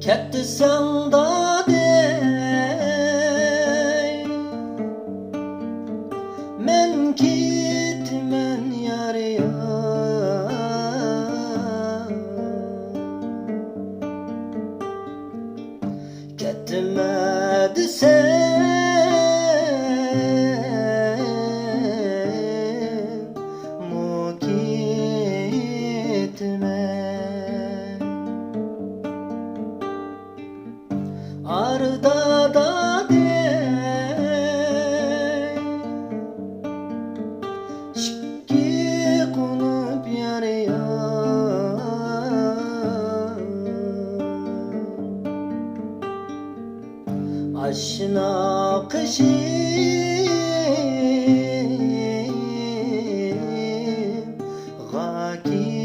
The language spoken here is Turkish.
Ketdi sen da dey, men gitmen yar yar. Ketmedi sen mu gitme. Arda da dey, şikki konup yar yar. Aşna kışım gaki